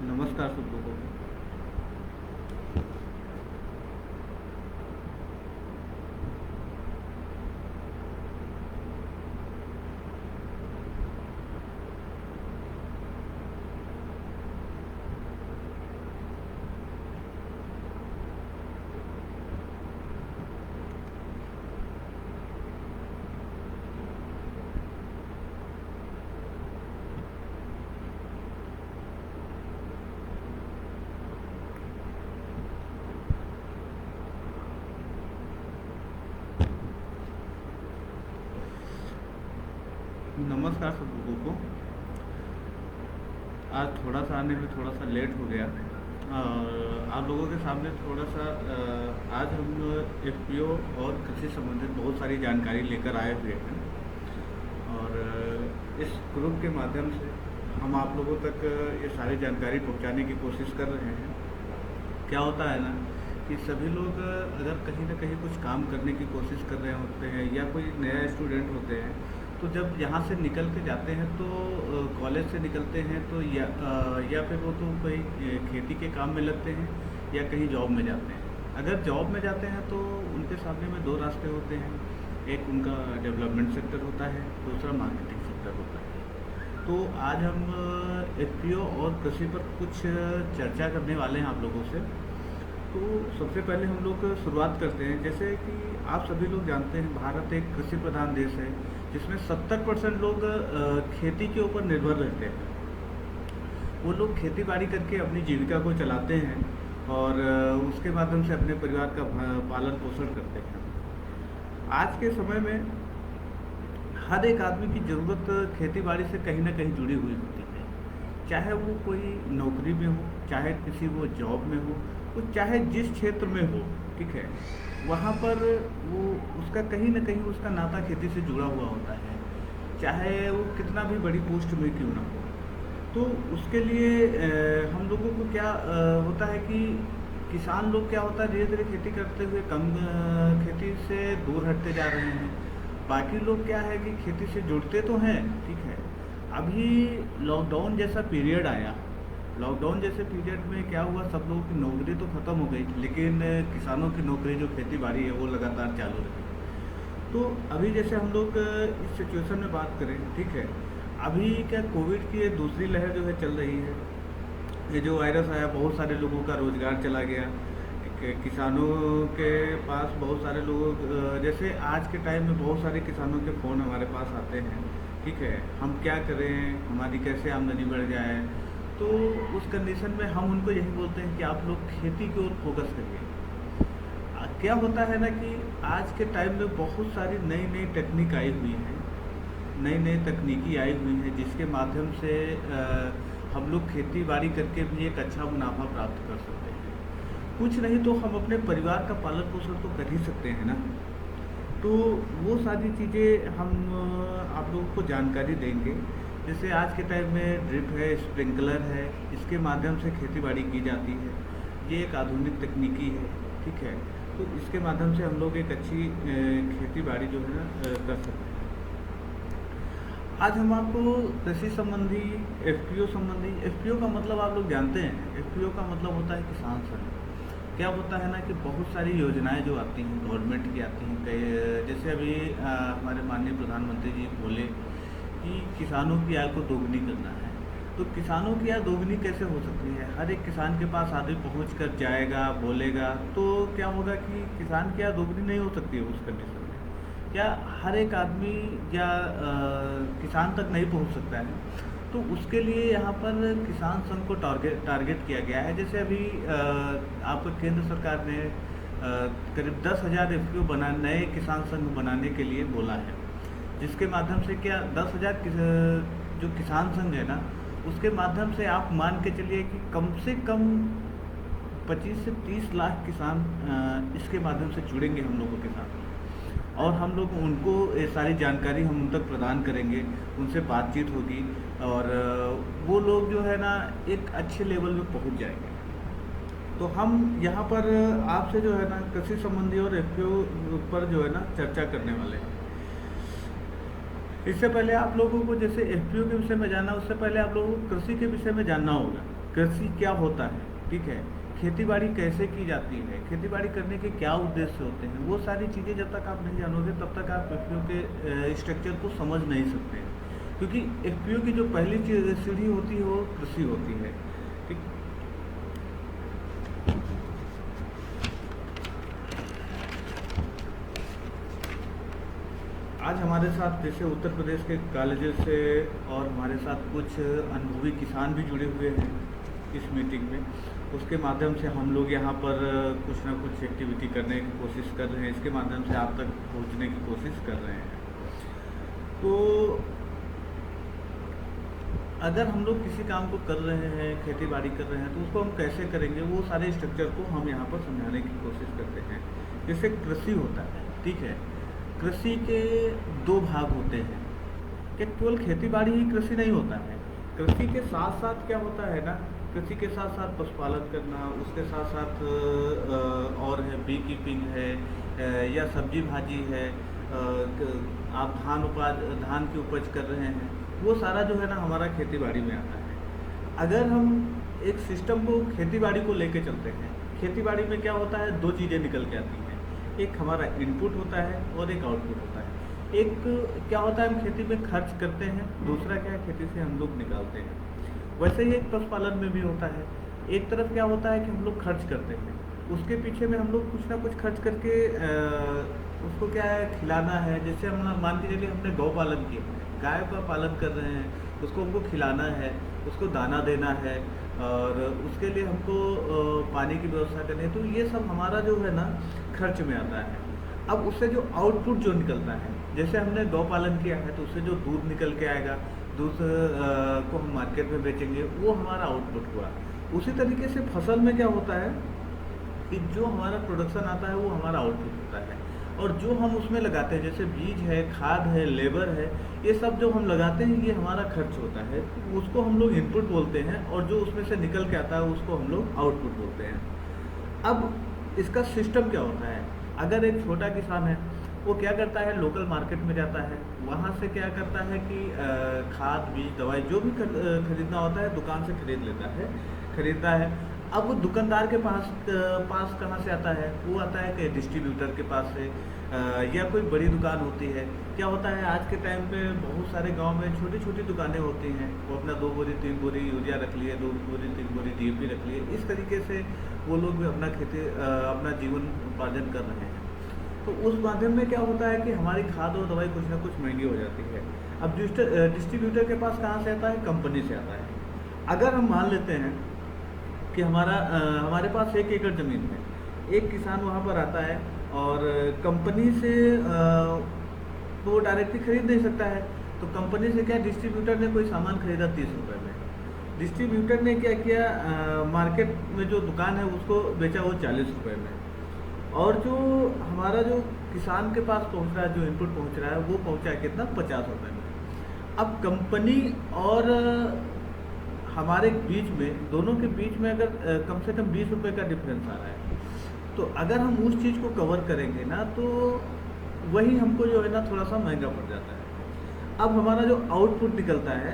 नमस्कार सब लोगों को। नमस्कार सब लोगों को। आज थोड़ा सा आने में थोड़ा सा लेट हो गया और आप लोगों के सामने थोड़ा सा आज हम एफपीओ और कृषि संबंधित बहुत सारी जानकारी लेकर आए हुए हैं और इस ग्रुप के माध्यम से हम आप लोगों तक ये सारी जानकारी पहुंचाने की कोशिश कर रहे हैं। क्या होता है ना कि सभी लोग अगर कहीं ना कहीं कुछ काम करने की कोशिश कर रहे होते हैं या कोई नया स्टूडेंट होते हैं, तो जब यहाँ से निकल के जाते हैं तो कॉलेज से निकलते हैं तो या फिर वो तो कोई खेती के काम में लगते हैं या कहीं जॉब में जाते हैं। अगर जॉब में जाते हैं तो उनके सामने में दो रास्ते होते हैं। एक उनका डेवलपमेंट सेक्टर होता है, दूसरा मार्केटिंग सेक्टर होता है। तो आज हम एफपीओ और कृषि पर कुछ चर्चा करने वाले हैं आप लोगों से। तो सबसे पहले हम लोग शुरुआत करते हैं। जैसे कि आप सभी लोग जानते हैं, भारत एक कृषि प्रधान देश है जिसमें 70% लोग खेती के ऊपर निर्भर रहते हैं। वो लोग खेती बाड़ी करके अपनी जीविका को चलाते हैं और उसके माध्यम से अपने परिवार का पालन पोषण करते हैं। आज के समय में हर एक आदमी की ज़रूरत खेती बाड़ी से कहीं ना कहीं जुड़ी हुई होती है। चाहे वो कोई नौकरी में हो, चाहे किसी वो जॉब में हो, वो चाहे जिस क्षेत्र में हो, ठीक है, वहाँ पर वो उसका कहीं ना कहीं उसका नाता खेती से जुड़ा हुआ होता है, चाहे वो कितना भी बड़ी पोस्ट में क्यों ना हो। तो उसके लिए हम लोगों को क्या होता है कि किसान लोग क्या होता है, धीरे धीरे खेती करते हुए कम खेती से दूर हटते जा रहे हैं। बाकी लोग क्या है कि खेती से जुड़ते तो हैं, ठीक है। अभी लॉकडाउन जैसा पीरियड आया, लॉकडाउन जैसे पीरियड में क्या हुआ, सब लोगों की नौकरी तो ख़त्म हो गई, लेकिन किसानों की नौकरी जो खेती बाड़ी है वो लगातार चालू रही। तो अभी जैसे हम लोग इस सिचुएशन में बात करें, ठीक है, अभी क्या कोविड की ये दूसरी लहर जो है चल रही है। ये जो वायरस आया, बहुत सारे लोगों का रोज़गार चला गया। किसानों के पास बहुत सारे लोग जैसे आज के टाइम में बहुत सारे किसानों के फ़ोन हमारे पास आते हैं, ठीक है, हम क्या करें, हमारी कैसे आमदनी बढ़ जाए। तो उस कंडीशन में हम उनको यही बोलते हैं कि आप लोग खेती की ओर फोकस करिए। क्या होता है ना कि आज के टाइम में बहुत सारी नई नई टेक्निक आई हुई है, नई नई तकनीकी आई हुई है, जिसके माध्यम से हम लोग खेती बाड़ी करके भी एक अच्छा मुनाफा प्राप्त कर सकते हैं। कुछ नहीं तो हम अपने परिवार का पालन पोषण तो कर ही सकते हैं ना। तो वो सारी चीज़ें हम आप लोगों को जानकारी देंगे। जैसे आज के टाइम में ड्रिप है, स्प्रिंकलर है, इसके माध्यम से खेती बाड़ी की जाती है। ये एक आधुनिक तकनीकी है, ठीक है। तो इसके माध्यम से हम लोग एक अच्छी खेती बाड़ी जो है ना कर सकते हैं। आज हम आपको कृषि संबंधी, एफपीओ संबंधी, एफपीओ का मतलब आप लोग जानते हैं, एफपीओ का मतलब होता है किसान संघ। क्या होता है ना कि बहुत सारी योजनाएं जो आती हैं गवर्नमेंट की आती हैं, जैसे अभी हमारे माननीय प्रधानमंत्री जी बोले कि किसानों की आय को दोगुनी करना है। तो किसानों की आय दोगुनी कैसे हो सकती है? हर एक किसान के पास आदमी पहुंच कर जाएगा, बोलेगा, तो क्या होगा कि किसान की आय दोगुनी नहीं हो सकती है उस कंडीशन में। क्या हर एक आदमी या किसान तक नहीं पहुंच सकता है? तो उसके लिए यहाँ पर किसान संघ को टारगेट किया गया है। जैसे अभी आपको केंद्र सरकार ने करीब 10,000 एफपीओ नए किसान संघ बनाने के लिए बोला है, जिसके माध्यम से क्या 10,000 जो किसान संघ है ना, उसके माध्यम से आप मान के चलिए कि कम से कम 25 से 30 लाख किसान इसके माध्यम से जुड़ेंगे हम लोगों के साथ। और हम लोग उनको ये सारी जानकारी हम उन तक प्रदान करेंगे, उनसे बातचीत होगी और वो लोग जो है ना एक अच्छे लेवल में पहुंच जाएंगे। तो हम यहाँ पर आपसे जो है ना कृषि संबंधी और एफपीओ पर जो है ना चर्चा करने वाले हैं। इससे पहले आप लोगों को जैसे एफपीओ के विषय में जानना, उससे पहले आप लोगों को कृषि के विषय में जानना होगा कृषि क्या होता है, ठीक है, खेतीबाड़ी कैसे की जाती है, खेतीबाड़ी करने के क्या उद्देश्य होते हैं, वो सारी चीज़ें जब तक आप नहीं जानोगे तब तक आप एफपीओ के स्ट्रक्चर को समझ नहीं सकते हैं। क्योंकि एफपीओ की जो पहली सीढ़ी होती है वो कृषि होती है, ठीक। आज हमारे साथ जैसे उत्तर प्रदेश के कॉलेजेस से और हमारे साथ कुछ अनुभवी किसान भी जुड़े हुए हैं इस मीटिंग में। उसके माध्यम से हम लोग यहाँ पर कुछ ना कुछ एक्टिविटी करने की कोशिश कर रहे हैं, इसके माध्यम से आप तक पहुँचने की कोशिश कर रहे हैं। तो अगर हम लोग किसी काम को कर रहे हैं, खेती बाड़ी कर रहे हैं, तो उसको हम कैसे करेंगे, वो सारे स्ट्रक्चर को हम यहाँ पर समझाने की कोशिश करते हैं। जैसे कृषि होता है, ठीक है, कृषि के दो भाग होते हैं कि केवल खेती बाड़ी ही कृषि नहीं होता है। कृषि के साथ साथ क्या होता है ना, कृषि के साथ साथ पशुपालन करना, उसके साथ साथ और है बी कीपिंग है, या सब्जी भाजी है, आप धान की उपज कर रहे हैं, वो सारा जो है ना हमारा खेती बाड़ी में आता है। अगर हम एक सिस्टम को खेती बाड़ी को लेके चलते हैं, खेती बाड़ी में क्या होता है, दो चीज़ें निकल के आती हैं, एक हमारा इनपुट होता है और एक आउटपुट होता है। एक क्या होता है, हम खेती में खर्च करते हैं, दूसरा क्या है, खेती से हम लोग निकालते हैं। वैसे ही एक पशुपालन में भी होता है, एक तरफ क्या होता है कि हम लोग खर्च करते हैं, उसके पीछे में हम लोग कुछ ना कुछ खर्च करके उसको क्या है, खिलाना है। जैसे हम मान के चलिए हमने गौ पालन किया है, गाय का पालन कर रहे हैं, उसको हमको खिलाना है, उसको दाना देना है और उसके लिए हमको पानी की व्यवस्था करनी है। तो ये सब हमारा जो है ना खर्च में आता है। अब उससे जो आउटपुट जो निकलता है, जैसे हमने गौ पालन किया है तो उससे जो दूध निकल के आएगा, दूध को हम मार्केट में बेचेंगे, वो हमारा आउटपुट हुआ। उसी तरीके से फसल में क्या होता है कि जो हमारा प्रोडक्शन आता है वो हमारा आउटपुट होता है, और जो हम उसमें लगाते हैं जैसे बीज है, खाद है, लेबर है, ये सब जो हम लगाते हैं ये हमारा खर्च होता है, उसको हम लोग इनपुट बोलते हैं, और जो उसमें से निकल के आता है उसको हम लोग आउटपुट बोलते हैं। अब इसका सिस्टम क्या होता है, अगर एक छोटा किसान है वो क्या करता है, लोकल मार्केट में जाता है, वहाँ से क्या करता है कि खाद बीज दवाई जो भी खरीदना होता है दुकान से खरीदता है। अब वो दुकानदार के पास कहाँ से आता है, वो आता है कि डिस्ट्रीब्यूटर के पास से, या कोई बड़ी दुकान होती है। क्या होता है आज के टाइम पे बहुत सारे गांव में छोटी छोटी दुकानें होती हैं, वो अपना 2 बोरी 3 बोरी यूरिया रख लिए, 2 बोरी 3 बोरी डीएपी रख लिए, इस तरीके से वो लोग भी अपना जीवन उपार्जन कर रहे हैं। तो उस माध्यम में क्या होता है कि हमारी खाद और दवाई कुछ ना कुछ महंगी हो जाती है। अब डिस्ट्रीब्यूटर के पास कहाँ से आता है, कंपनी से आता है। अगर हम मान लेते हैं कि हमारे पास 1 एकड़ ज़मीन है, एक किसान वहाँ पर आता है और कंपनी से तो वो डायरेक्टली खरीद नहीं सकता है, तो कंपनी से क्या, डिस्ट्रीब्यूटर ने कोई सामान खरीदा 30 रुपये में, डिस्ट्रीब्यूटर ने क्या किया, मार्केट में जो दुकान है उसको बेचा वो 40 रुपये में, और जो हमारा जो किसान के पास पहुंच रहा है, जो इनपुट पहुंच रहा है वो पहुंचा है कितना, 50 रुपये में। अब कंपनी और हमारे बीच में, दोनों के बीच में अगर कम से कम 20 रुपये का डिफरेंस आ रहा है, तो अगर हम उस चीज़ को कवर करेंगे ना तो वही हमको जो है ना थोड़ा सा महंगा पड़ जाता है। अब हमारा जो आउटपुट निकलता है,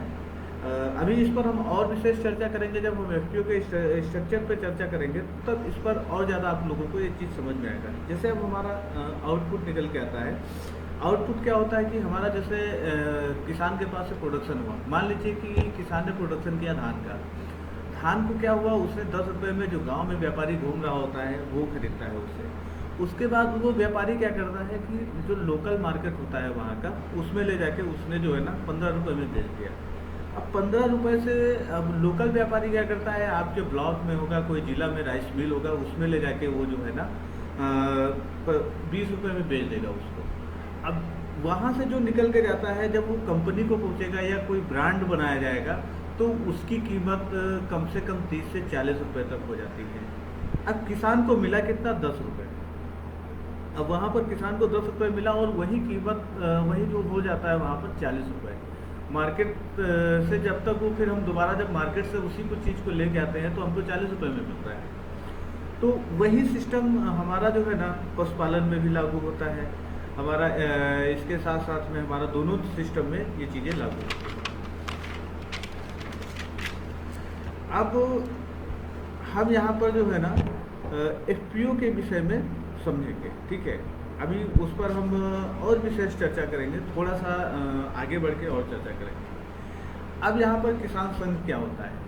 अभी इस पर हम और विशेष चर्चा करेंगे, जब हम एफपीओ के स्ट्रक्चर पर चर्चा करेंगे तब इस पर और ज़्यादा आप लोगों को ये चीज़ समझ में आएगा। जैसे अब हमारा आउटपुट निकल के आता है, आउटपुट क्या होता है कि हमारा जैसे किसान के पास से प्रोडक्शन हुआ, मान लीजिए कि किसान ने प्रोडक्शन किया धान को क्या हुआ, उसने 10 रुपये में, जो गांव में व्यापारी घूम रहा होता है वो खरीदता है उससे। उसके बाद वो व्यापारी क्या करता है कि जो लोकल मार्केट होता है वहाँ का, उसमें ले जाके उसने जो है ना 15 रुपये में बेच दिया। अब 15 रुपये से अब लोकल व्यापारी क्या करता है, आपके ब्लॉक में होगा, कोई जिला में राइस मिल होगा, उसमें ले जाके वो जो है ना 20 रुपये में बेच देगा उसको। अब वहाँ से जो निकल के जाता है, जब वो कंपनी को पहुँचेगा या कोई ब्रांड बनाया जाएगा तो उसकी कीमत कम से कम 30 से 40 रुपये तक हो जाती है। अब किसान को मिला कितना, 10 रुपये। अब वहाँ पर किसान को 10 रुपये मिला और वही कीमत वही जो हो जाता है वहाँ पर 40 रुपये। मार्केट से जब तक वो, फिर हम दोबारा जब मार्केट से उसी को चीज़ को लेके आते हैं तो हमको 40 रुपये में मिलता है। तो वही सिस्टम हमारा जो है ना पशुपालन में भी लागू होता है हमारा, इसके साथ साथ में हमारा दोनों सिस्टम में ये चीज़ें लागू होती हैं। अब हम यहाँ पर जो है ना एफपीओ के विषय में समझेंगे, ठीक है। अभी उस पर हम और विशेष चर्चा करेंगे, थोड़ा सा आगे बढ़ के और चर्चा करेंगे। अब यहाँ पर किसान संघ क्या होता है?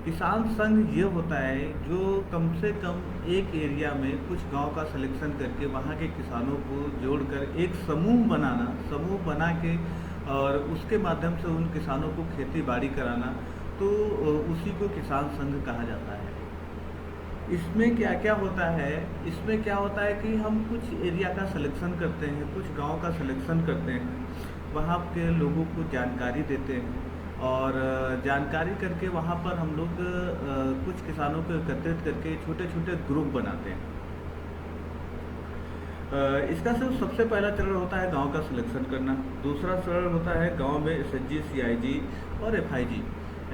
किसान संघ ये होता है जो कम से कम एक एरिया में कुछ गांव का सिलेक्शन करके वहाँ के किसानों को जोड़कर एक समूह बना के और उसके माध्यम से उन किसानों को खेती बाड़ी कराना, तो उसी को किसान संघ कहा जाता है। इसमें क्या क्या होता है? इसमें क्या होता है कि हम कुछ एरिया का सिलेक्शन करते हैं, कुछ गांव का सिलेक्शन करते हैं, वहाँ के लोगों को जानकारी देते हैं और जानकारी करके वहाँ पर हम लोग कुछ किसानों को एकत्रित करके छोटे छोटे ग्रुप बनाते हैं। इसका सिर्फ सबसे पहला चरण होता है गांव का सिलेक्शन करना। दूसरा चरण होता है गांव में एसएचजी, सीआईजी और एफआईजी।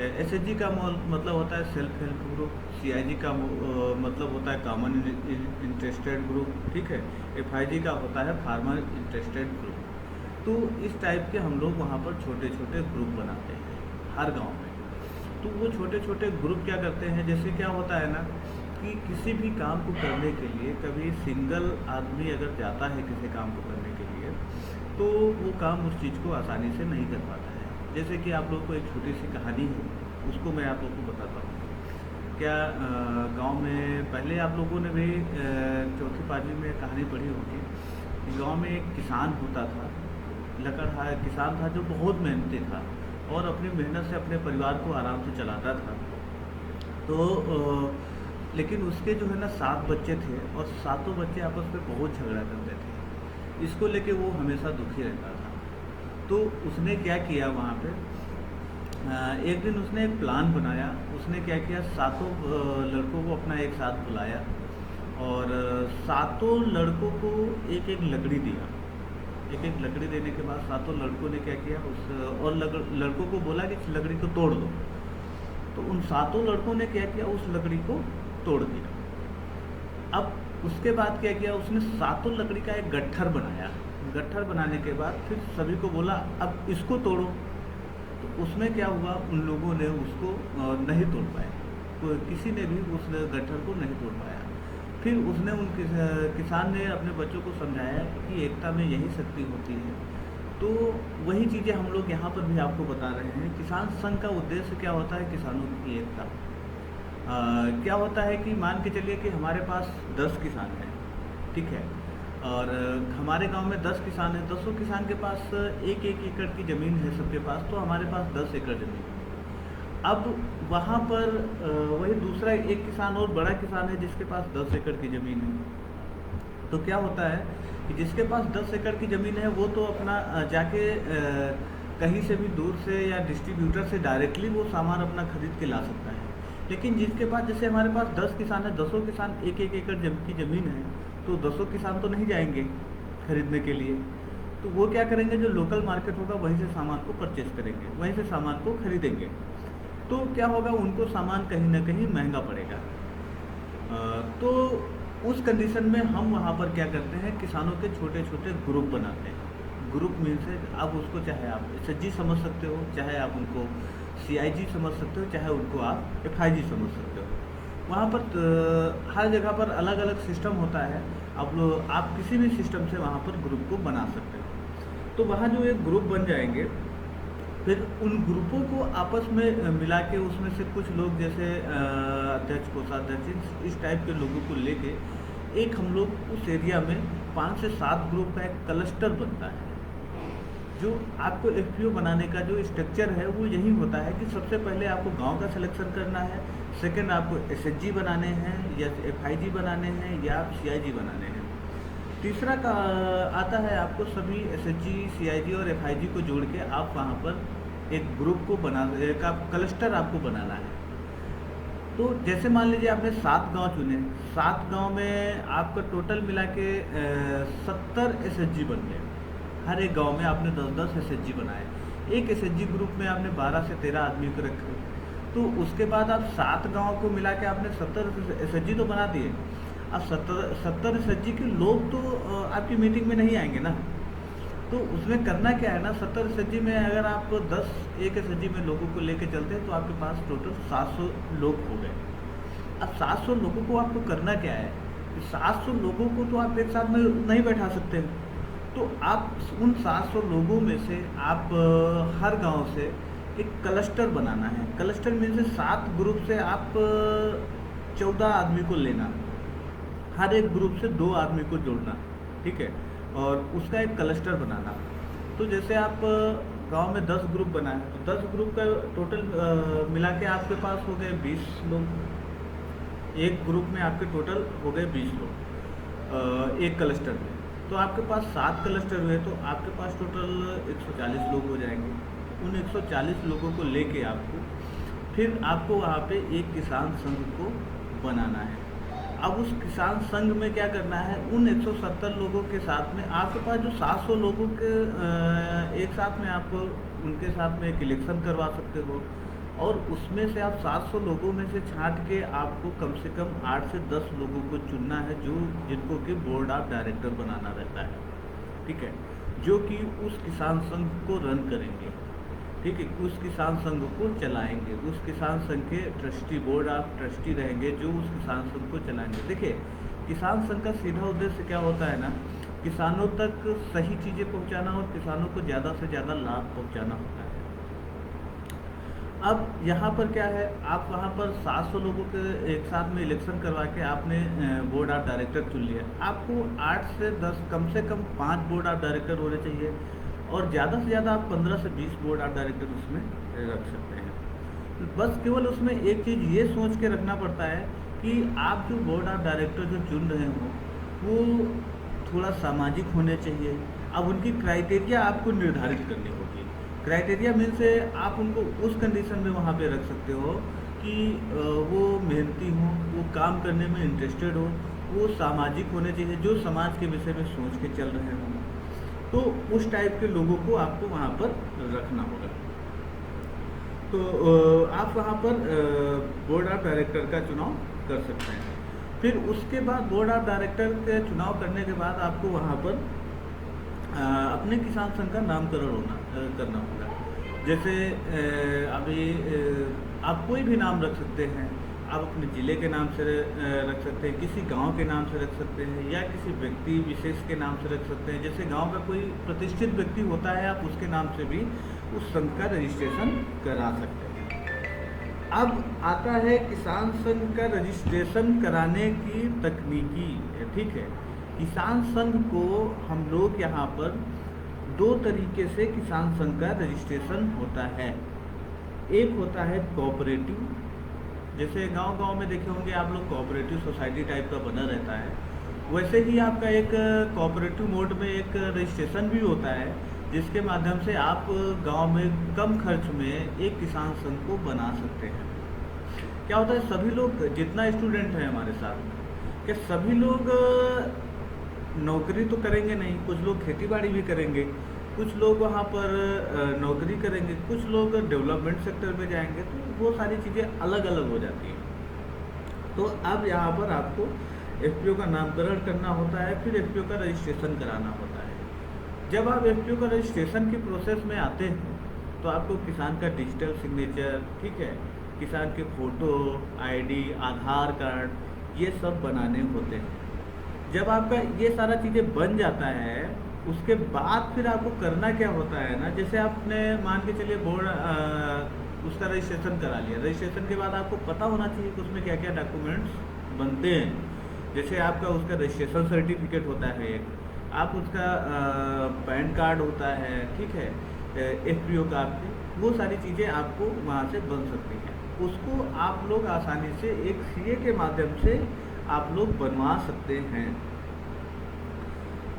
एसएचजी का मतलब होता है सेल्फ हेल्प ग्रुप, सीआईजी का मतलब होता है कॉमन इंटरेस्टेड ग्रुप, ठीक है। एफआईजी का होता है फार्मर इंटरेस्टेड ग्रुप। तो इस टाइप के हम लोग वहाँ पर छोटे छोटे ग्रुप बनाते हैं हर गांव में। तो वो छोटे छोटे ग्रुप क्या करते हैं, जैसे क्या होता है ना कि किसी भी काम को करने के लिए कभी सिंगल आदमी अगर जाता है किसी काम को करने के लिए, तो वो काम उस चीज़ को आसानी से नहीं कर पाता है। जैसे कि आप लोग को एक छोटी सी कहानी है, उसको मैं आप लोग को बताता हूँ। क्या गांव में पहले आप लोगों ने भी चौथी पाँचवीं में कहानी पढ़ी होगी कि गांव में एक किसान होता था, लकड़हारा किसान था जो बहुत मेहनती था और अपनी मेहनत से अपने परिवार को आराम से चलाता था। तो लेकिन उसके जो है ना 7 बच्चे थे और सातों बच्चे आपस में बहुत झगड़ा करते थे। इसको लेके वो हमेशा दुखी रहता था। तो उसने क्या किया, वहाँ पे एक दिन उसने एक प्लान बनाया। उसने क्या किया, सातों लड़कों को अपना एक साथ बुलाया और सातों लड़कों को एक एक लकड़ी दिया। एक एक लकड़ी देने के बाद सातों लड़कों ने क्या किया, उस और लड़कों को बोला कि इस लकड़ी को तोड़ दो। तो उन सातों लड़कों ने क्या किया, उस लकड़ी को तोड़ दिया। अब उसके बाद क्या किया, उसने सातों लकड़ी का एक गट्ठर बनाया। गट्ठर बनाने के बाद फिर सभी को बोला अब इसको तोड़ो। तो उसमें क्या हुआ, उन लोगों ने उसको नहीं तोड़ पाए, तो किसी ने भी उस गट्ठर को नहीं तोड़ पाया। फिर उसने उन किसान ने अपने बच्चों को समझाया कि एकता में यही शक्ति होती है। तो वही चीज़ें हम लोग यहाँ पर भी आपको बता रहे हैं। किसान संघ का उद्देश्य क्या होता है, किसानों की एकता। क्या होता है कि मान के चलिए कि हमारे पास 10 किसान हैं, ठीक है, और हमारे गांव में 10 किसान हैं। 10 किसान के पास एक एक एकड़ की ज़मीन है सबके पास, तो हमारे पास 10 एकड़ ज़मीन है। अब वहाँ पर वही दूसरा एक किसान और बड़ा किसान है जिसके पास 10 एकड़ की ज़मीन है। तो क्या होता है कि जिसके पास 10 एकड़ की ज़मीन है वो तो अपना जाके कहीं से भी दूर से या डिस्ट्रीब्यूटर से डायरेक्टली वो सामान अपना खरीद के ला सकता है। लेकिन जिसके पास, जैसे हमारे पास 10 किसान है, 10 किसान एक एक एकड़ की ज़मीन है, तो 10 किसान तो नहीं जाएंगे खरीदने के लिए। तो वो क्या करेंगे, जो लोकल मार्केट होगा वहीं से सामान को परचेस करेंगे, वहीं से सामान को खरीदेंगे। तो क्या होगा, उनको सामान कहीं ना कहीं महंगा पड़ेगा। तो उस कंडीशन में हम वहाँ पर क्या करते हैं, किसानों के छोटे छोटे ग्रुप बनाते हैं। ग्रुप मीन्स है, आप उसको चाहे आप एसएचजी समझ सकते हो, चाहे आप उनको सीआईजी समझ सकते हो, चाहे उनको आप एफआईजी समझ सकते हो। वहाँ पर हर जगह पर अलग अलग सिस्टम होता है। आप किसी भी सिस्टम से वहाँ पर ग्रुप को बना सकते हो। तो वहाँ जो एक ग्रुप बन जाएंगे, फिर उन ग्रुपों को आपस में मिला के उसमें से कुछ लोग जैसे अध्यक्ष, कोषाध्यक्ष, इस टाइप के लोगों को लेके एक हम लोग उस एरिया में 5 से 7 ग्रुप का एक क्लस्टर बनता है। जो आपको एफपीओ बनाने का जो स्ट्रक्चर है वो यही होता है कि सबसे पहले आपको गांव का सिलेक्शन करना है, सेकंड आपको एसएचजी बनाने हैं या एफआईजी बनाने हैं या आप सीआईजी बनाने हैं, तीसरा का आता है आपको सभी एसएचजी, सीआईजी और एफआईजी को जोड़ के आप वहाँ पर एक ग्रुप को एक क्लस्टर आपको बनाना है। तो जैसे मान लीजिए आपने 7 गांव चुने, 7 गांव में आपका टोटल मिला के 70 एसएचजी बन गए। हर एक गांव में आपने 10-10 एसएचजी बनाए। एक एसएचजी ग्रुप में आपने 12 से 13 आदमी को रखे। तो उसके बाद आप 7 गाँव को मिला के आपने 70 एसएचजी तो बना दिए। अब 70 एसएचजी के लोग तो आपकी मीटिंग में नहीं आएंगे ना। तो उसमें करना क्या है ना, 70 एसएचजी में अगर आप 10 एक एसएचजी में लोगों को लेके चलते हैं तो आपके पास टोटल 700 लोग हो गए। अब 700 लोगों को आपको करना क्या है कि 700 लोगों को तो आप एक साथ में नहीं बैठा सकते हैं। तो आप उन 700 लोगों में से आप हर गांव से एक क्लस्टर बनाना है। क्लस्टर में से 7 ग्रुप से आप 14 आदमी को लेना, हर एक ग्रुप से 2 आदमी को जोड़ना, ठीक है, और उसका एक क्लस्टर बनाना। तो जैसे आप गांव में 10 ग्रुप बनाए तो 10 ग्रुप का टोटल मिला के आपके पास हो गए 20 लोग। एक ग्रुप में आपके टोटल हो गए 20 लोग एक क्लस्टर में। तो आपके पास 7 क्लस्टर हुए तो आपके पास टोटल 140 लोग हो जाएंगे। उन 140 लोगों को लेके आपको फिर आपको वहाँ पे एक किसान संघ को बनाना है। अब उस किसान संघ में क्या करना है, उन 170 लोगों के साथ में आपके पास जो 700 लोगों के एक साथ में आपको उनके साथ में एक इलेक्शन करवा सकते हो, और उसमें से आप 700 लोगों में से छांट के आपको कम से कम 8 से 10 लोगों को चुनना है जो जिनको कि बोर्ड ऑफ डायरेक्टर बनाना रहता है, ठीक है, जो कि उस किसान संघ को रन करेंगे, ठीक है, उस किसान संघ को चलाएंगे, उस किसान संघ के ट्रस्टी बोर्ड ऑफ ट्रस्टी रहेंगे जो उस किसान संघ को चलाएंगे। देखिए, किसान संघ का सीधा उद्देश्य क्या होता है ना, किसानों तक सही चीज़ें पहुंचाना और किसानों को ज़्यादा से ज़्यादा लाभ पहुंचाना होता है। अब यहाँ पर क्या है, आप वहाँ पर 700 लोगों के एक साथ में इलेक्शन करवा के आपने बोर्ड ऑफ डायरेक्टर चुन लिया। आपको 8 से 10 कम से कम 5 बोर्ड ऑफ डायरेक्टर होने चाहिए, और ज़्यादा से ज़्यादा आप 15 से 20 बोर्ड ऑफ डायरेक्टर उसमें रख सकते हैं। बस केवल उसमें एक चीज़ ये सोच के रखना पड़ता है कि आप जो बोर्ड ऑफ डायरेक्टर जो चुन रहे हो वो थोड़ा सामाजिक होने चाहिए। अब उनकी क्राइटेरिया आपको निर्धारित करनी होगी। क्राइटेरिया मीन से आप उनको उस कंडीशन में वहाँ पे रख सकते हो कि वो मेहनती हो, वो काम करने में इंटरेस्टेड हो, वो सामाजिक होने चाहिए, जो समाज के विषय में सोच के चल रहे हों। तो उस टाइप के लोगों को आपको वहाँ पर रखना होगा। तो आप वहाँ पर बोर्ड ऑफ डायरेक्टर का चुनाव कर सकते हैं। फिर उसके बाद बोर्ड ऑफ डायरेक्टर के चुनाव करने के बाद आपको वहाँ पर अपने किसान संघ का नामकरण करना होगा। जैसे अभी आप कोई भी नाम रख सकते हैं, आप अपने ज़िले के नाम से रख सकते हैं, किसी गांव के नाम से रख सकते हैं, या किसी व्यक्ति विशेष के नाम से रख सकते हैं। जैसे गांव का कोई प्रतिष्ठित व्यक्ति होता है, आप उसके नाम से भी उस संघ का रजिस्ट्रेशन करा सकते हैं। अब आता है किसान संघ का रजिस्ट्रेशन कराने की तकनीकी, ठीक है। किसान संघ को हम लोग यहाँ पर 2 तरीके से किसान संघ का रजिस्ट्रेशन होता है। एक होता है कोऑपरेटिव, जैसे गांव-गांव में देखे होंगे आप लोग कोऑपरेटिव सोसाइटी टाइप का बना रहता है, वैसे ही आपका एक कोऑपरेटिव मोड में एक रजिस्ट्रेशन भी होता है, जिसके माध्यम से आप गांव में कम खर्च में एक किसान संघ को बना सकते हैं। क्या होता है, सभी लोग जितना स्टूडेंट है हमारे साथ, क्या सभी लोग नौकरी तो करेंगे नहीं, कुछ लोग खेतीबाड़ी भी करेंगे, कुछ लोग वहाँ पर नौकरी करेंगे, कुछ लोग डेवलपमेंट सेक्टर में जाएंगे, तो वो सारी चीज़ें अलग अलग हो जाती हैं। तो अब यहाँ पर आपको एफपीओ का नामकरण करना होता है, फिर एफपीओ का रजिस्ट्रेशन कराना होता है। जब आप एफपीओ का रजिस्ट्रेशन की प्रोसेस में आते हैं तो आपको किसान का डिजिटल सिग्नेचर, ठीक है, किसान के फ़ोटो, आईडी, आधार कार्ड, ये सब बनाने होते हैं। जब आपका ये सारा चीज़ें बन जाता है, उसके बाद फिर आपको करना क्या होता है ना, जैसे आपने मान के चलिए बोर्ड उसका रजिस्ट्रेशन करा लिया, रजिस्ट्रेशन के बाद आपको पता होना चाहिए कि उसमें क्या क्या डॉक्यूमेंट्स बनते हैं। जैसे आपका उसका रजिस्ट्रेशन सर्टिफिकेट होता है एक, आप उसका पैन कार्ड होता है, ठीक है, एफपीओ का आपकी, वो सारी चीज़ें आपको वहाँ से बन सकती हैं। उसको आप लोग आसानी से एक सीए के माध्यम से आप लोग बनवा सकते हैं।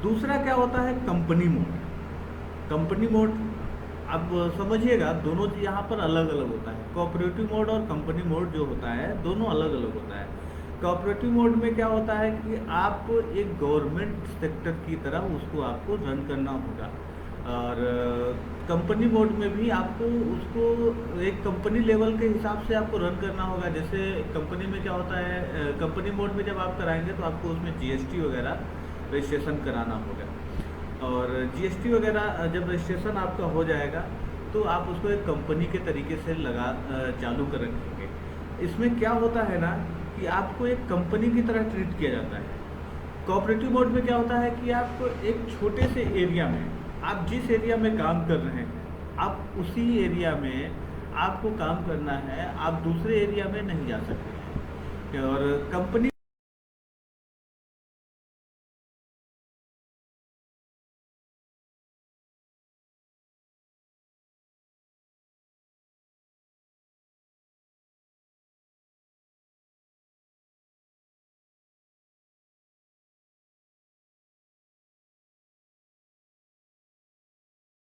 दूसरा क्या होता है, कंपनी मोड। कंपनी मोड अब समझिएगा, दोनों यहाँ पर अलग अलग होता है। कोऑपरेटिव मोड और कंपनी मोड जो होता है, दोनों अलग अलग होता है। कोऑपरेटिव मोड में क्या होता है कि आप एक गवर्नमेंट सेक्टर की तरह उसको आपको रन करना होगा, और कंपनी मोड में भी आपको उसको एक कंपनी लेवल के हिसाब से आपको रन करना होगा। जैसे कंपनी में क्या होता है, कंपनी मोड में जब आप कराएंगे तो आपको उसमें जीएसटी वगैरह रजिस्ट्रेशन कराना होगा। और जीएसटी वगैरह जब रजिस्ट्रेशन आपका हो जाएगा तो आप उसको एक कंपनी के तरीके से चालू कर रखेंगे। इसमें क्या होता है ना कि आपको एक कंपनी की तरह ट्रीट किया जाता है। कोऑपरेटिव मोड में क्या होता है कि आप एक छोटे से एरिया में, आप जिस एरिया में काम कर रहे हैं, आप उसी एरिया में आपको काम करना है, आप दूसरे एरिया में नहीं जा सकते। और कंपनी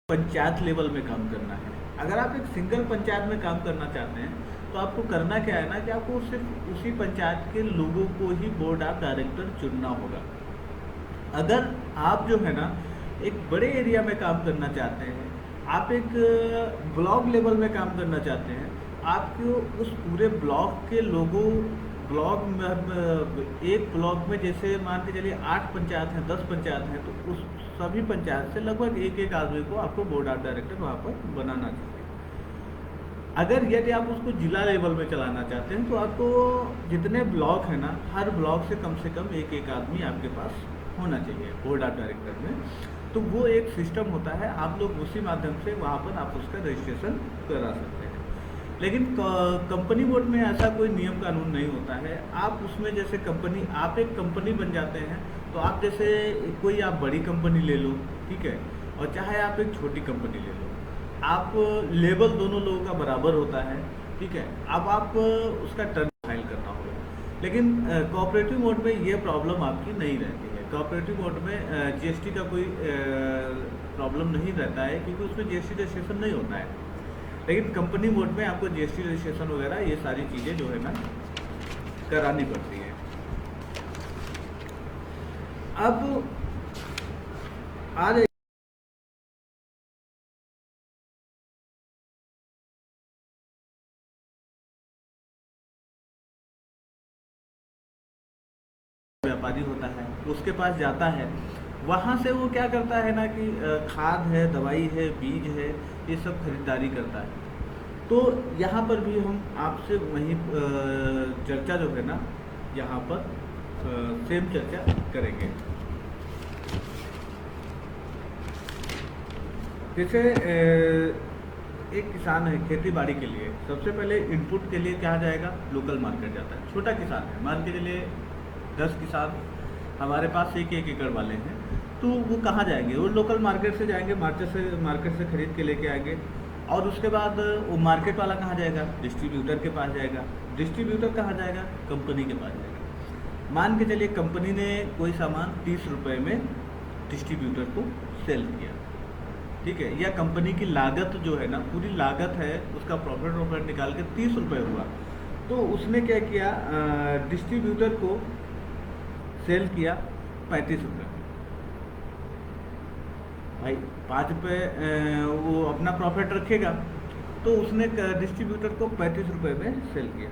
पंचायत लेवल में काम करना है। अगर आप एक सिंगल पंचायत में काम करना चाहते हैं तो आपको करना क्या है ना कि आपको सिर्फ उसी पंचायत के लोगों को ही बोर्ड ऑफ डायरेक्टर चुनना होगा। अगर आप जो है ना एक बड़े एरिया में काम करना चाहते हैं, आप एक ब्लॉक लेवल में काम करना चाहते हैं, आपको उस पूरे ब्लॉक के लोगों, ब्लॉक में एक ब्लॉक में जैसे मान के चलिए 8 पंचायत हैं, 10 पंचायत हैं, तो उस सभी पंचायत से लगभग एक एक आदमी को आपको बोर्ड ऑफ डायरेक्टर वहाँ पर बनाना चाहिए। अगर यदि आप उसको जिला लेवल में चलाना चाहते हैं तो आपको जितने ब्लॉक है ना, हर ब्लॉक से कम एक एक आदमी आपके पास होना चाहिए बोर्ड ऑफ डायरेक्टर में। तो वो एक सिस्टम होता है, आप लोग उसी माध्यम से वहाँ पर आप उसका रजिस्ट्रेशन करा सकते हैं। लेकिन कंपनी बोर्ड में ऐसा कोई नियम कानून नहीं होता है। आप उसमें जैसे कंपनी, आप एक कंपनी बन जाते हैं तो आप जैसे कोई आप बड़ी कंपनी ले लो, ठीक है, और चाहे आप एक छोटी कंपनी ले लो, आप लेवल दोनों लोगों का बराबर होता है, ठीक है। अब आप उसका टर्न फाइल करना होगा। लेकिन कोऑपरेटिव मोड में ये प्रॉब्लम आपकी नहीं रहती है। कोऑपरेटिव मोड में जीएसटी का कोई प्रॉब्लम नहीं रहता है क्योंकि उसमें जीएसटी रजिस्ट्रेशन नहीं होता है। लेकिन कंपनी मोड में आपको जीएसटी रजिस्ट्रेशन वगैरह ये सारी चीज़ें जो है ना करानी पड़ती हैं। अब आज व्यापारी होता है, उसके पास जाता है, वहाँ से वो क्या करता है ना कि खाद है, दवाई है, बीज है, ये सब खरीदारी करता है। तो यहाँ पर भी हम आपसे वही चर्चा जो है ना यहाँ पर सेम चर्चा करेंगे। जैसे एक किसान है, खेती बाड़ी के लिए सबसे पहले इनपुट के लिए क्या जाएगा, लोकल मार्केट जाता है। छोटा किसान है, मान के चलिए 10 किसान हमारे पास एक एकड़ वाले हैं, तो वो कहाँ जाएंगे, वो लोकल मार्केट से जाएंगे, मार्केट से खरीद के लेके आएंगे। और उसके बाद वो मार्केट वाला कहाँ जाएगा, डिस्ट्रीब्यूटर के पास जाएगा। डिस्ट्रीब्यूटर कहाँ जाएगा, कंपनी के पास जाएगा। मान के चलिए कंपनी ने कोई सामान 30 रुपये में डिस्ट्रीब्यूटर को सेल किया, ठीक है, या कंपनी की लागत जो है ना, पूरी लागत है, उसका प्रॉफिट निकाल के 30 रुपये हुआ, तो उसने क्या किया, डिस्ट्रीब्यूटर को सेल किया 35 रुपये। भाई 5 रुपये वो अपना प्रॉफिट रखेगा, तो उसने डिस्ट्रीब्यूटर को 35 रुपये में सेल किया।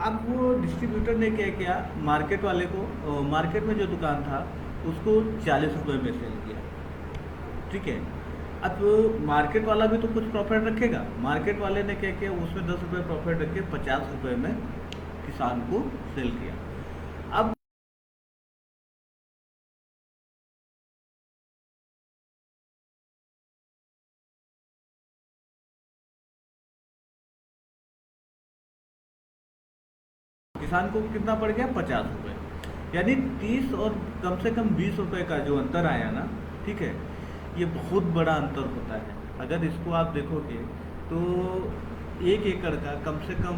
अब वो डिस्ट्रीब्यूटर ने क्या किया, मार्केट वाले को, मार्केट में जो दुकान था उसको 40 रुपये में सेल किया, ठीक है। अब मार्केट वाला भी तो कुछ प्रॉफिट रखेगा, मार्केट वाले ने क्या किया, उसमें 10 रुपये प्रॉफिट रख के 50 रुपये में किसान को सेल किया। अब किसान को कितना पड़ गया, 50 रुपये, यानी 30 और कम से कम 20 रुपये का जो अंतर आया ना, ठीक है, ये बहुत बड़ा अंतर होता है। अगर इसको आप देखोगे तो 1 एकड़ का कम से कम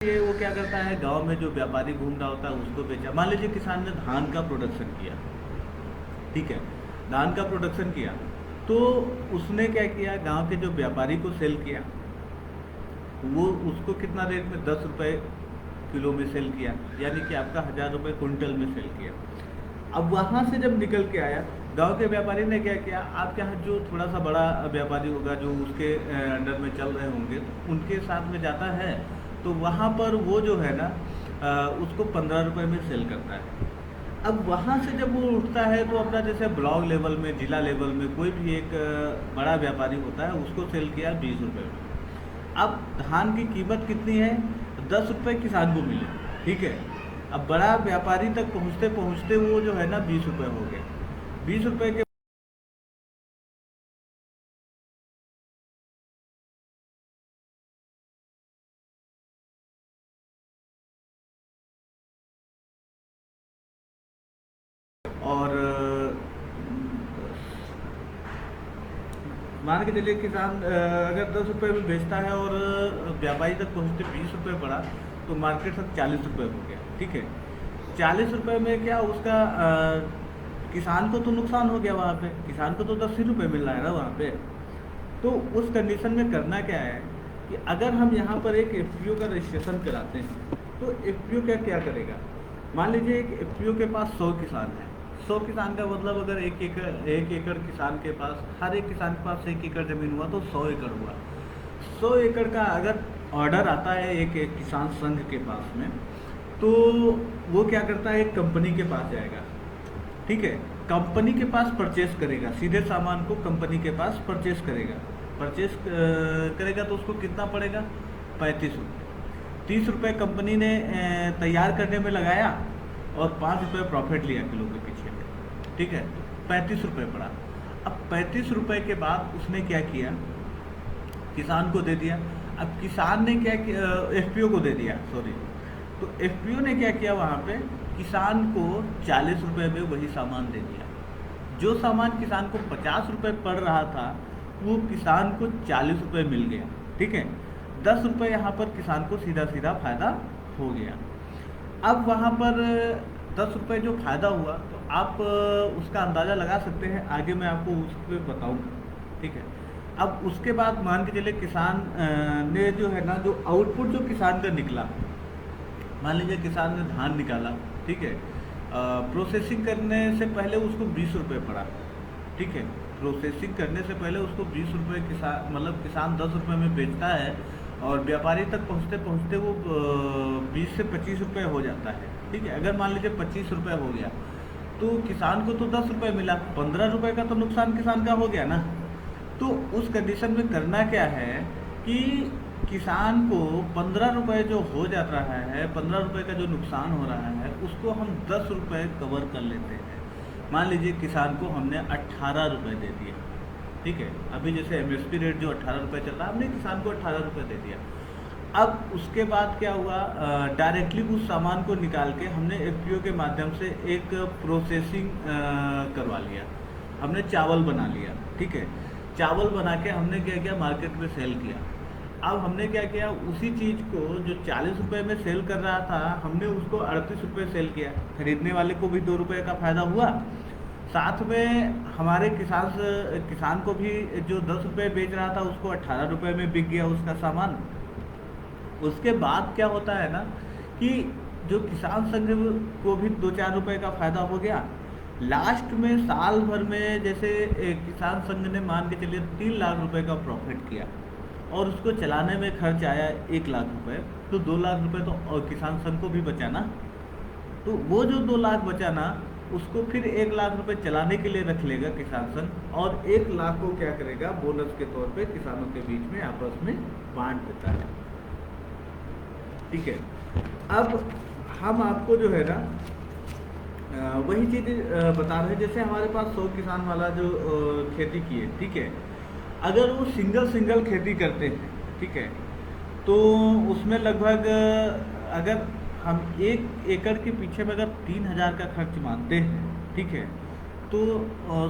ये वो क्या करता है, गांव में जो व्यापारी घूम रहा होता है उसको बेचा। मान लीजिए किसान ने धान का प्रोडक्शन किया, ठीक है, धान का प्रोडक्शन किया, तो उसने क्या किया, गांव के जो व्यापारी को सेल किया, वो उसको कितना रेट में, 10 रुपये किलो में सेल किया, यानी कि आपका 1000 रुपये कुंटल में सेल किया। अब वहाँ से जब निकल के आया, गांव के व्यापारी ने क्या किया, आपके यहाँ जो थोड़ा सा बड़ा व्यापारी होगा जो उसके अंडर में चल रहे होंगे, तो उनके साथ में जाता है, तो वहाँ पर वो जो है ना उसको 15 रुपये में सेल करता है। अब वहाँ से जब वो उठता है तो अपना जैसे ब्लॉक लेवल में, जिला लेवल में कोई भी एक बड़ा व्यापारी होता है, उसको सेल किया 20 रुपये में। अब धान की कीमत कितनी है, 10 रुपये किसान को मिले, ठीक है। अब बड़ा व्यापारी तक पहुँचते पहुँचते वो जो है ना 20 रुपये हो गए। 20 रुपये के और मान के चलिए किसान अगर 10 रुपये में बेचता है और व्यापारी तक पहुँचते 20 रुपये पड़ा, तो मार्केट तक 40 रुपये हो गया, ठीक है। 40 रुपये में क्या उसका किसान को तो नुकसान हो गया, वहाँ पे किसान को तो 10 ही रुपये मिल रहा है ना वहाँ पे। तो उस कंडीशन में करना क्या है कि अगर हम यहाँ पर एक एफपीओ का रजिस्ट्रेशन कराते हैं, तो एफपीओ क्या क्या करेगा। मान लीजिए एक एफपीओ के पास 100 किसान है। 100 किसान का मतलब अगर 1 एकड़ किसान के पास, हर एक किसान के पास 1 एकड़ ज़मीन हुआ तो 100 एकड़ हुआ। 100 एकड़ का अगर ऑर्डर आता है एक किसान संघ के पास में, तो वो क्या करता है, एक कंपनी के पास जाएगा, ठीक है। कंपनी के पास परचेस करेगा, सीधे सामान को कंपनी के पास परचेस करेगा। परचेस करेगा तो उसको कितना पड़ेगा, 35 रुपये। 30 रुपये कंपनी ने तैयार करने में लगाया और 5 रुपये प्रॉफिट लिया किलो के पीछे में, ठीक है। 35 रुपये पड़ा। अब 35 रुपये के बाद उसने क्या किया, किसान को दे दिया। अब किसान ने क्या किया, एफपीओ को दे दिया, सॉरी। तो एफपीओ ने क्या किया, वहाँ पे किसान को 40 रुपये में वही सामान दे दिया। जो सामान किसान को 50 रुपये पड़ रहा था, वो किसान को 40 रुपये मिल गया, ठीक है। 10 रुपये यहाँ पर किसान को सीधा सीधा फायदा हो गया। अब वहाँ पर 10 रुपये जो फायदा हुआ, तो आप उसका अंदाज़ा लगा सकते हैं, आगे मैं आपको उस पर बताऊँगा, ठीक है। अब उसके बाद मान के चले किसान ने जो है ना, जो आउटपुट जो किसान का निकला, मान लीजिए किसान ने धान निकाला, ठीक है। प्रोसेसिंग करने से पहले उसको 20 रुपये पड़ा, ठीक है। प्रोसेसिंग करने से पहले उसको 20 रुपये किसान, मतलब किसान 10 रुपये में बेचता है और व्यापारी तक पहुँचते पहुँचते वो 20 से 25 रुपये हो जाता है, ठीक है। अगर मान लीजिए 25 रुपये हो गया, तो किसान को तो 10 रुपये मिला, 15 रुपये का तो नुकसान किसान का हो गया ना। तो उस कंडीशन में करना क्या है कि किसान को 15 रुपये जो हो जा रहा है, 15 रुपये का जो नुकसान हो रहा है, उसको हम 10 रुपये कवर कर लेते हैं। मान लीजिए किसान को हमने 18 रुपये दे दिए, ठीक है। अभी जैसे एमएसपी रेट जो 18 रुपये चल रहा है, हमने किसान को 18 रुपये दे दिया। अब उसके बाद क्या हुआ, डायरेक्टली उस सामान को निकाल के हमने एफपीओ के माध्यम से एक प्रोसेसिंग करवा लिया, हमने चावल बना लिया, ठीक है। चावल बना के हमने क्या किया, मार्केट में सेल किया। अब हमने क्या किया, उसी चीज़ को जो 40 रुपये में सेल कर रहा था, हमने उसको 38 रुपये सेल किया। खरीदने वाले को भी 2 रुपये का फ़ायदा हुआ, साथ में हमारे किसान को भी जो 10 रुपये बेच रहा था, उसको 18 रुपये में बिक गया उसका सामान। उसके बाद क्या होता है ना कि जो किसान संघ को भी 2-4 रुपये का फ़ायदा हो गया। लास्ट में साल भर में जैसे किसान संघ ने मान के चलिए 3 लाख रुपए का प्रॉफिट किया और उसको चलाने में खर्च आया 1 लाख रुपए, तो 2 लाख रुपए तो और किसान संघ को भी बचाना। तो वो जो 2 लाख बचाना, उसको फिर 1 लाख रुपए चलाने के लिए रख लेगा किसान संघ, और 1 लाख को क्या करेगा, बोनस के तौर पे किसानों के बीच में आपस में बांट देता है, ठीक है। अब हम आपको जो है ना वही चीज़ बता रहे हैं, जैसे हमारे पास 100 किसान वाला जो खेती किए, ठीक है। अगर वो सिंगल खेती करते हैं, ठीक है, तो उसमें लगभग अगर हम 1 एकड़ के पीछे में अगर 3000 का खर्च मानते हैं, ठीक है, तो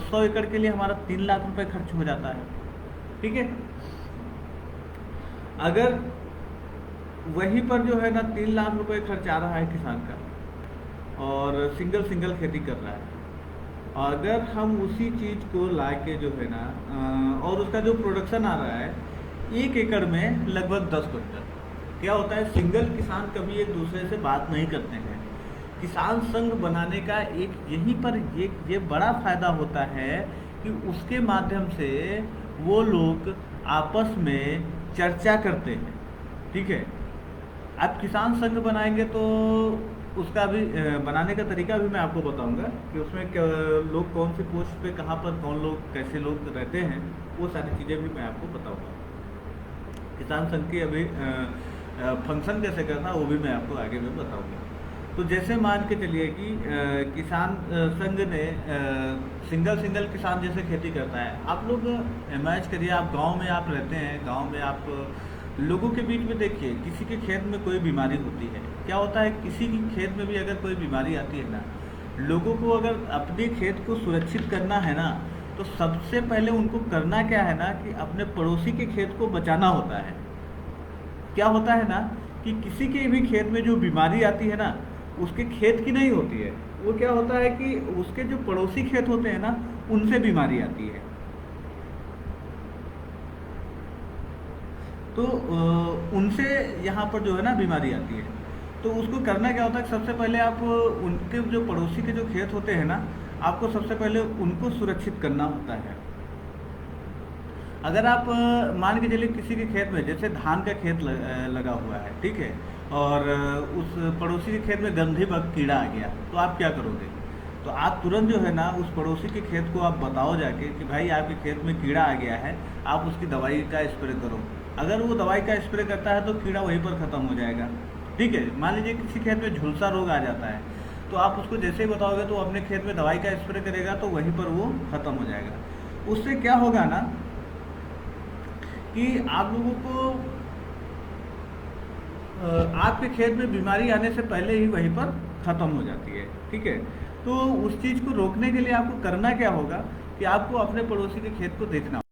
100 एकड़ के लिए हमारा 3 लाख रुपए खर्च हो जाता है, ठीक है। अगर वहीं पर जो है ना 3 लाख रुपए खर्च आ रहा है किसान का और सिंगल खेती कर रहा है, अगर हम उसी चीज़ को ला के जो है ना और उसका जो प्रोडक्शन आ रहा है 1 एकड़ में लगभग 10 क्विंटल, क्या होता है, सिंगल किसान कभी एक दूसरे से बात नहीं करते हैं, किसान संघ बनाने का एक यहीं पर ये बड़ा फायदा होता है कि उसके माध्यम से वो लोग आपस में चर्चा करते हैं। ठीक है, आप किसान संघ बनाएंगे तो उसका भी बनाने का तरीका भी मैं आपको बताऊंगा कि उसमें लोग कौन सी पोस्ट पे कहाँ पर कौन लोग कैसे लोग रहते हैं, वो सारी चीज़ें भी मैं आपको बताऊंगा। किसान संघ की अभी फंक्शन कैसे करना वो भी मैं आपको आगे में बताऊंगा। तो जैसे मान के चलिए कि किसान संघ ने सिंगल किसान जैसे खेती करता है। आप लोग इमेज करिए, आप गांव में आप रहते हैं, गांव में आप लोगों के बीच में देखिए किसी के खेत में कोई बीमारी होती है, क्या होता है किसी की खेत में भी अगर कोई बीमारी आती है ना, लोगों को अगर अपने खेत को सुरक्षित करना है ना, तो सबसे पहले उनको करना क्या है ना कि अपने पड़ोसी के खेत को बचाना होता है। क्या होता है ना कि किसी के भी खेत में जो बीमारी आती है ना, उसके खेत की नहीं होती है, वो क्या होता है कि उसके जो पड़ोसी खेत होते हैं ना, उनसे बीमारी आती है। तो उनसे यहाँ पर जो है ना बीमारी आती है। तो उसको करना क्या होता है, सबसे पहले आप उनके जो पड़ोसी के जो खेत होते हैं ना, आपको सबसे पहले उनको सुरक्षित करना होता है। अगर आप मान के चलिए किसी के खेत में जैसे धान का खेत लगा हुआ है, ठीक है, और उस पड़ोसी के खेत में गंधी बग कीड़ा आ गया, तो आप क्या करोगे? तो आप तुरंत जो है ना उस पड़ोसी के खेत को आप बताओ जाके कि भाई आपके खेत में कीड़ा आ गया है, आप उसकी दवाई का स्प्रे करो। अगर वो दवाई का स्प्रे करता है तो कीड़ा वहीं पर ख़त्म हो जाएगा। ठीक है, मान लीजिए किसी खेत में झुलसा रोग आ जाता है, तो आप उसको जैसे ही बताओगे तो अपने खेत में दवाई का स्प्रे करेगा, तो वहीं पर वो ख़त्म हो जाएगा। उससे क्या होगा ना कि आप लोगों को आपके खेत में बीमारी आने से पहले ही वहीं पर ख़त्म हो जाती है। ठीक है, तो उस चीज़ को रोकने के लिए आपको करना क्या होगा कि आपको अपने पड़ोसी के खेत को देखना होगा।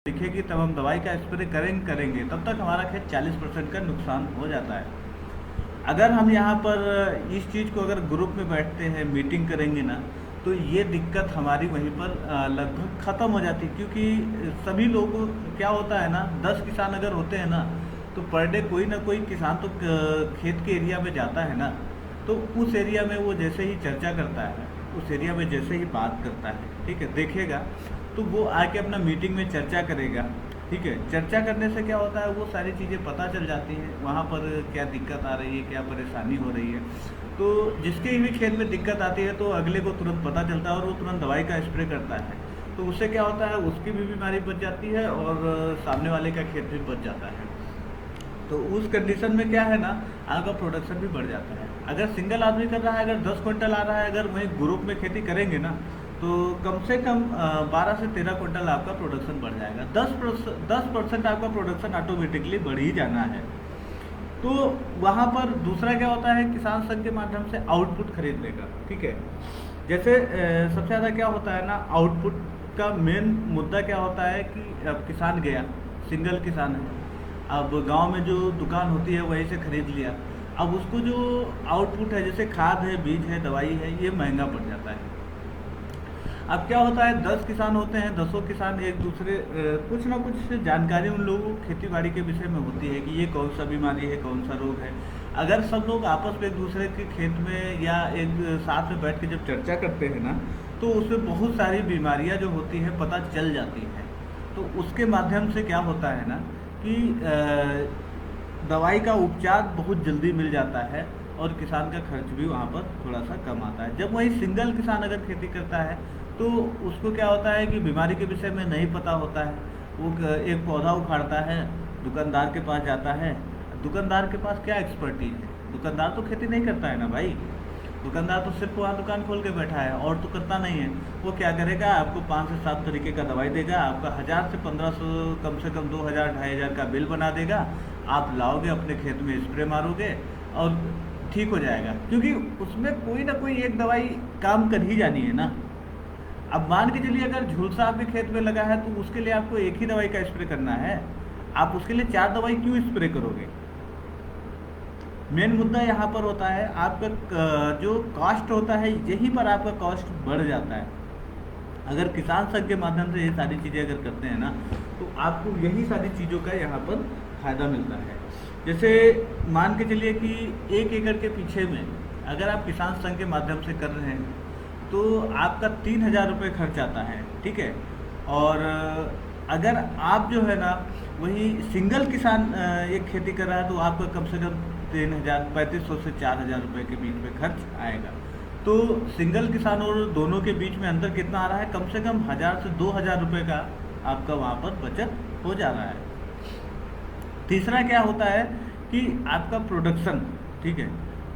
दिखेगी तब हम दवाई का स्प्रे करेंगे, तब तक हमारा खेत 40% का नुकसान हो जाता है। अगर हम यहाँ पर इस चीज़ को अगर ग्रुप में बैठते हैं मीटिंग करेंगे ना, तो ये दिक्कत हमारी वहीं पर लगभग ख़त्म हो जाती है। क्योंकि सभी लोगों क्या होता है ना, 10 किसान अगर होते हैं ना, तो पर डे कोई ना कोई किसान तो खेत के एरिया में जाता है ना, तो उस एरिया में वो जैसे ही चर्चा करता है, उस एरिया में जैसे ही बात करता है, ठीक है, देखेगा, तो वो आके अपना मीटिंग में चर्चा करेगा। ठीक है, चर्चा करने से क्या होता है, वो सारी चीज़ें पता चल जाती हैं, वहाँ पर क्या दिक्कत आ रही है, क्या परेशानी हो रही है। तो जिसके भी खेत में दिक्कत आती है तो अगले को तुरंत पता चलता है और वो तुरंत दवाई का स्प्रे करता है। तो उससे क्या होता है, उसकी भी बीमारी बच जाती है और सामने वाले का खेत भी बच जाता है। तो उस कंडीशन में क्या है ना, आपका प्रोडक्शन भी बढ़ जाता है। अगर सिंगल आदमी कर रहा है, अगर 10 क्विंटल आ रहा है, अगर वहीं ग्रुप में खेती करेंगे ना, तो कम से कम 12 से 13 क्विंटल आपका प्रोडक्शन बढ़ जाएगा। 10% आपका प्रोडक्शन ऑटोमेटिकली बढ़ ही जाना है। तो वहाँ पर दूसरा क्या होता है, किसान संघ के माध्यम से आउटपुट खरीदने का। ठीक है, जैसे सबसे ज़्यादा क्या होता है ना, आउटपुट का मेन मुद्दा क्या होता है कि अब किसान गया, सिंगल किसान है, अब गांव में जो दुकान होती है वहीं से खरीद लिया, अब उसको जो आउटपुट है जैसे खाद है, बीज है, दवाई है, ये महंगा पड़ जाता है। अब क्या होता है, 10 किसान होते हैं, 10 किसान एक दूसरे कुछ ना कुछ जानकारी उन लोगों को खेती बाड़ी के विषय में होती है कि ये कौन सा बीमारी है, कौन सा रोग है। अगर सब लोग आपस में एक दूसरे के खेत में या एक साथ में बैठ के जब चर्चा करते हैं ना, तो उसमें बहुत सारी बीमारियां जो होती है पता चल जाती है। तो उसके माध्यम से क्या होता है ना कि दवाई का उपचार बहुत जल्दी मिल जाता है और किसान का खर्च भी वहाँ पर थोड़ा सा कम आता है। जब वही सिंगल किसान अगर खेती करता है तो उसको क्या होता है कि बीमारी के विषय में नहीं पता होता है, वो एक पौधा उखाड़ता है, दुकानदार के पास जाता है। दुकानदार के पास क्या एक्सपर्टीज है, दुकानदार तो खेती नहीं करता है ना भाई, दुकानदार तो सिर्फ वहाँ दुकान खोल के बैठा है और तो करता नहीं है। वो क्या करेगा, आपको 5 से 7 तरीके का दवाई देगा, आपका 1000 से 1500 कम से कम 2000 2500 का बिल बना देगा, आप लाओगे अपने खेत में स्प्रे मारोगे और ठीक हो जाएगा। क्योंकि उसमें कोई ना कोई एक दवाई काम कर ही जानी है ना। अब मान के चलिए अगर झुलसा आपके खेत में लगा है तो उसके लिए आपको एक ही दवाई का स्प्रे करना है, आप उसके लिए 4 दवाई क्यों स्प्रे करोगे? मेन मुद्दा यहाँ पर होता है आपका जो कॉस्ट होता है, यहीं पर आपका कॉस्ट बढ़ जाता है। अगर किसान संघ के माध्यम से ये सारी चीज़ें अगर करते हैं ना, तो आपको यही सारी चीज़ों का यहाँ पर फ़ायदा मिलता है। जैसे मान के चलिए कि 1 एकड़ के पीछे में अगर आप किसान संघ के माध्यम से कर रहे हैं तो आपका 3,000 रुपये खर्च आता है, ठीक है। और अगर आप जो है ना वही सिंगल किसान एक खेती कर रहा है तो आपका कम से कम 3,000 से 4,000 रुपये के बीच में खर्च आएगा। तो सिंगल किसान और दोनों के बीच में अंतर कितना आ रहा है? कम से कम 1,000 से 2,000 रुपये का आपका वहाँ पर बचत हो जा रहा है। तीसरा क्या होता है कि आपका प्रोडक्शन, ठीक है।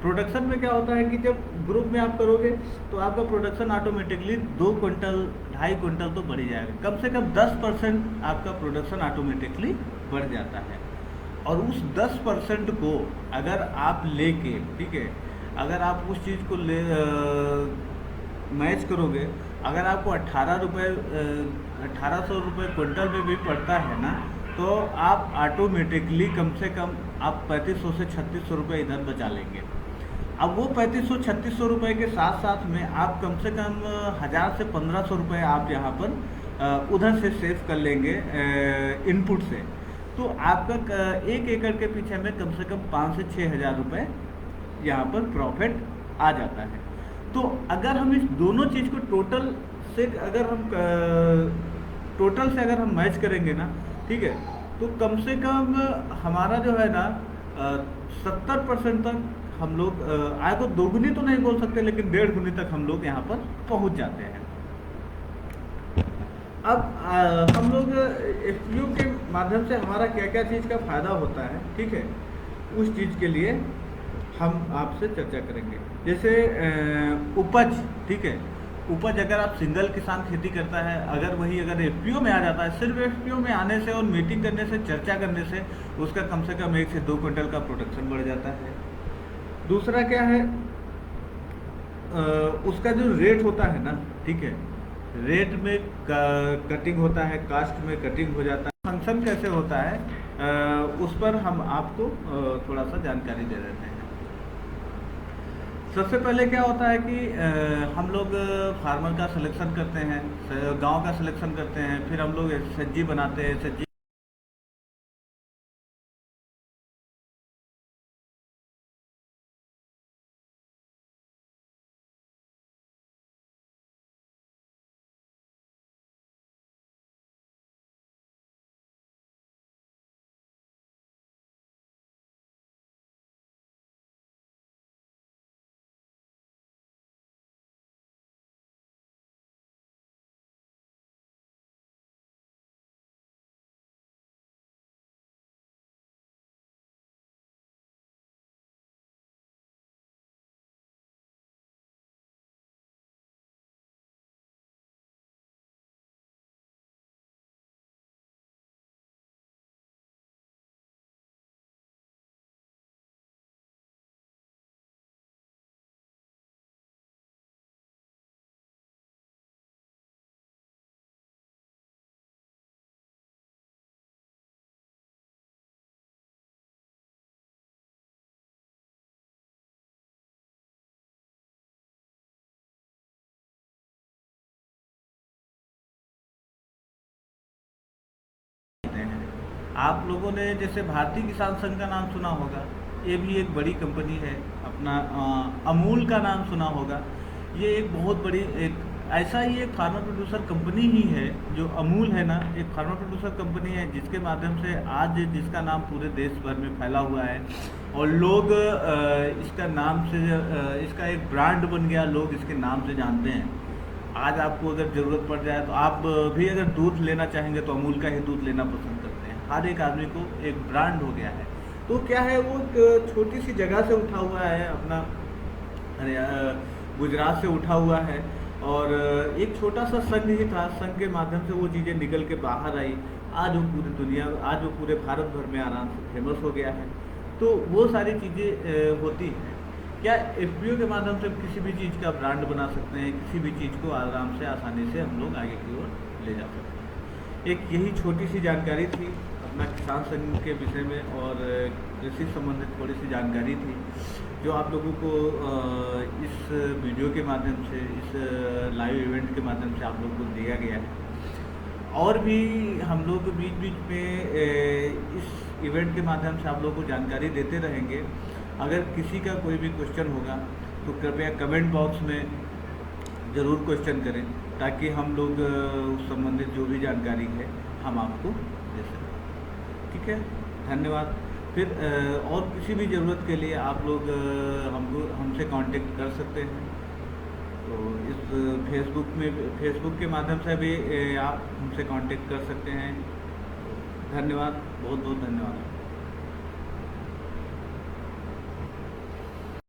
प्रोडक्शन में क्या होता है कि जब ग्रुप में आप करोगे तो आपका प्रोडक्शन ऑटोमेटिकली 2 क्विंटल 2.5 क्विंटल तो बढ़ ही जाएगा। कम से कम 10% आपका प्रोडक्शन ऑटोमेटिकली बढ़ जाता है। और उस 10% को अगर आप लेके, ठीक है, अगर आप उस चीज़ को ले मैच करोगे, अगर आपको 1800 रुपये क्विंटल में भी पड़ता है ना, तो आप ऑटोमेटिकली कम से कम आप 3500 से 3600 रुपये इधर बचा लेंगे। अब वो 3500-3600 रुपये के साथ साथ में आप कम से कम 1,000 से 1,500 रुपये आप यहाँ पर उधर से सेव कर लेंगे इनपुट से। तो आपका 1 एकड़ के पीछे में कम से कम 5 से 6,000 रुपये यहाँ पर प्रॉफिट आ जाता है। तो अगर हम इस दोनों चीज़ को टोटल से अगर हम मैच करेंगे ना, ठीक है, तो कम से कम हमारा जो है ना 70% तक हम लोग आय को दोगुनी तो नहीं बोल सकते, लेकिन 1.5 गुनी तक हम लोग यहाँ पर पहुँच जाते हैं। अब हम लोग एफपीओ के माध्यम से हमारा क्या क्या चीज़ का फ़ायदा होता है, ठीक है, उस चीज़ के लिए हम आपसे चर्चा करेंगे। जैसे उपज, ठीक है, उपज अगर आप सिंगल किसान खेती करता है, अगर एफपीओ में आ जाता है, सिर्फ एफपीओ में आने से और मीटिंग करने से, चर्चा करने से उसका कम से कम 1 से 2 क्विंटल का प्रोडक्शन बढ़ जाता है। दूसरा क्या है, उसका जो रेट होता है ना, ठीक है, रेट में कटिंग होता है, कास्ट में कटिंग हो जाता है। फंक्शन कैसे होता है उस पर हम आपको थोड़ा सा जानकारी दे देते हैं। सबसे पहले क्या होता है कि हम लोग फार्मर का सिलेक्शन करते हैं, गांव का सिलेक्शन करते हैं, फिर हम लोग एसएचजी बनाते हैं। एसएचजी आप लोगों ने जैसे भारतीय किसान संघ का नाम सुना होगा, ये भी एक बड़ी कंपनी है। अपना अमूल का नाम सुना होगा, ये एक बहुत बड़ी ऐसा ही एक फार्मर प्रोड्यूसर कंपनी ही है जो अमूल है ना, एक फार्मर प्रोड्यूसर कंपनी है जिसके माध्यम से आज जिसका नाम पूरे देश भर में फैला हुआ है और लोग इसका नाम से इसका एक ब्रांड बन गया, लोग इसके नाम से जानते हैं। आज आपको अगर ज़रूरत पड़ जाए तो आप भी अगर दूध लेना चाहेंगे तो अमूल का ही दूध लेना पसंद करते हैं। हर एक आदमी को एक ब्रांड हो गया है। तो क्या है, वो एक छोटी सी जगह से उठा हुआ है, अपना गुजरात से उठा हुआ है और एक छोटा सा संघ ही था। संघ के माध्यम से वो चीज़ें निकल के बाहर आई। आज वो पूरी दुनिया, आज वो पूरे भारत भर में आराम से फेमस हो गया है। तो वो सारी चीज़ें होती हैं। क्या एफपीओ के माध्यम से किसी भी चीज़ का ब्रांड बना सकते हैं, किसी भी चीज़ को आराम से आसानी से हम लोग आगे की ओर ले जा सकते हैं। एक यही छोटी सी जानकारी थी अपना किसान संघ के विषय में और कृषि संबंधित थोड़ी सी जानकारी थी जो आप लोगों को इस वीडियो के माध्यम से, इस लाइव इवेंट के माध्यम से आप लोगों को दिया गया है। और भी हम लोग बीच बीच में इस इवेंट के माध्यम से आप लोगों को जानकारी देते रहेंगे। अगर किसी का कोई भी क्वेश्चन होगा तो कृपया कमेंट बॉक्स में ज़रूर क्वेश्चन करें, ताकि हम लोग उस संबंधित जो भी जानकारी है हम आपको दे सकें। ठीक है, धन्यवाद। फिर और किसी भी ज़रूरत के लिए आप लोग हमसे कांटेक्ट कर सकते हैं। तो इस फेसबुक के माध्यम से भी आप हमसे कांटेक्ट कर सकते हैं। धन्यवाद, बहुत बहुत धन्यवाद।